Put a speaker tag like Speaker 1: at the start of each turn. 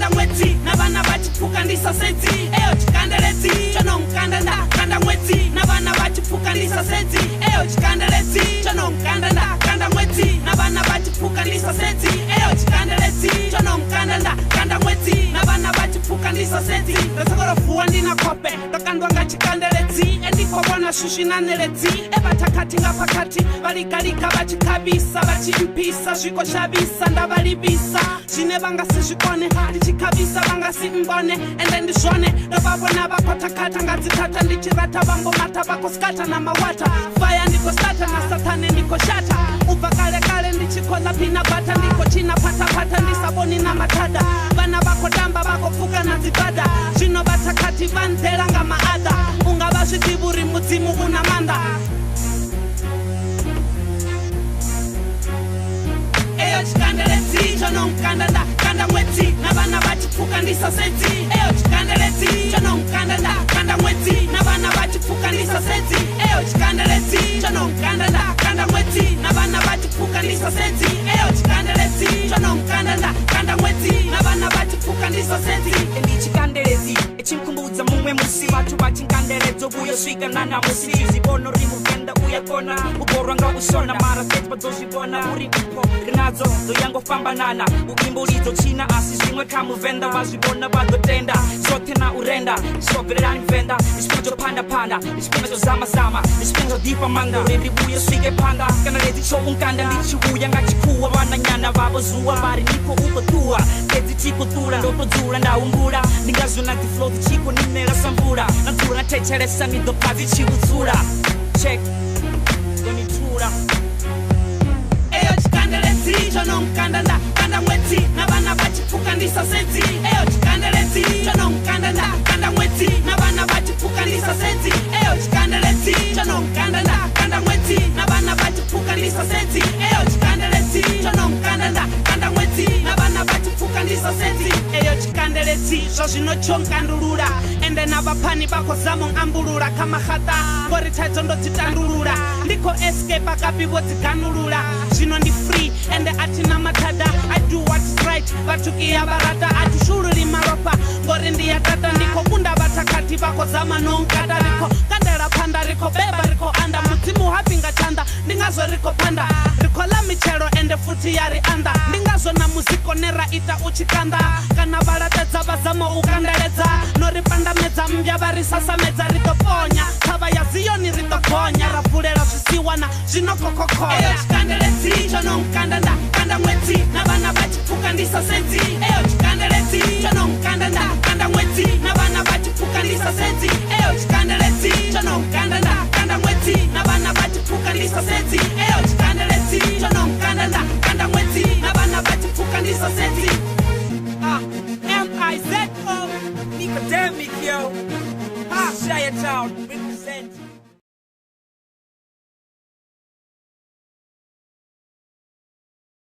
Speaker 1: kanda mwezi na vana vachipuka ndisasedzi eyo chikandeledzi chonongkanda ndakanda mwezi na vana vachipuka ndisasedzi eyo chikandeledzi chonongkanda ndakanda mwezi na vana vachipuka ndisasedzi eyo chikandeledzi chonongkanda ndakanda mwezi na vana vachipuka ndisasedzi ndasakorofuwa ndina kope ndakandwa ngachikandeledzi endikobona shushinanyeledzi evatakati ngapakati valigalika vachikabisa vachimpisa zvikoshavisa ndavalivisa zvine vangasizvikone ndichikabisa vangasimbone ende ndizvone ndovavona vakotakata ngadzitata ndichirata vambomata vakoskata namawata faya ndikosata nasatane ndikoshata ubva kale kale ndichikola pina bata ndikochina patapata ndisavoni namatada vana vakodamba vakopfuka nadzibada zvino vatakati vanzera ngamaadha ungava zvitiburi mudzimu una manda eyo chikandeledzi chonongkanda ndakanda mwedzi na vana vachipuka ndisasedzi eyo chikandeledzi chonongkanda ndakanda mwedzi na vana vachipuka ndisasedzi eyo chikandeledzi chonongkanda ndakanda mwedzi na vana vachipuka ndisasedzi eyo chikandeledzi chonongkanda ndakanda mwedzi na vana vachipuka ndisasedzi
Speaker 2: ndichikandeledzi echimkumbudza mumwe musi vatu vachinkanderedzo uyosvika nanamusi ndizvibono rimuvenda uyakona uborwa ngausona mara seti vadzozvibona uri upo rinadzo dzoyangofamba nana uimburidzo china asi zvimwe kamuvenda vazvibona vadotenda zvothe naurenda zvobvererani muvenda ndizvipinga zvopanda-panda ndizvipinga zvozama-zama ndizvipinga zvodipa manga rendi uyosvike panda kana redzi chounkanda ndichiuya ngachikuwa vananyana vavo zuva vari niko ukotuwa redzi tikotura ndotodzura ndaumbura ndingazvona dziflo dzichiko nimera samvura nadzura natecheresa midhopa dzichiudzura check donitura
Speaker 1: eyo chikandeledzi chonongkanda ndakanda mwedzi na vana vachipuka ndisasedzi eyo chikandeledzi chonongkanda ndakanda mwedzi na vana vachipuka ndisasedzi eyo chikandeledzi chonongkanda ndakanda mwedzi na vana vachipuka ndisasedzi eyo chikandeledzi chonongkanda ndakanda mwedzi na vana vachipuka ndisasedzi eyo chikandeledzi zvazvinochonkandulura ende navapani vakozamongambulura kamahata ngori taidzo ndodzitandulura ndiko escape akapi vodziganulura zvino ndi free ende atina matada I do what's right vatukiya varata atishururi maropa ngori ndiyatata ndiko kunda vatakati vakozama nonkada riko kandera panda riko beba riko anda mudzimu hapinga chanda ndingazo riko panda rikola michero ende futi yari anda ndingazona muzikonera ita uchikanda kana varatedza vazamo ukandeledza noripandamedza mbya varisasamedza ritoponya kava ya ziyoni ritogonya ravhurera zvisiwana zvinokokokoya eyo chikandeledzi chonongkanda ndakanda mwedzi na vana vachipuka ndisasedzi eyo chikandeledzi chonongkanda ndakanda mwedzi na vana vachipuka ndisasedzi eyo chikandeledzi chonongkanda ndakanda mwedzi na vana vachipuka ndisasedzi eyo chikandeledzi chonongkanda ndakanda mwedzi na vana vachipuka ndisasedzi
Speaker 2: M-I-Z-O Nicodemic, yo. Shire Town.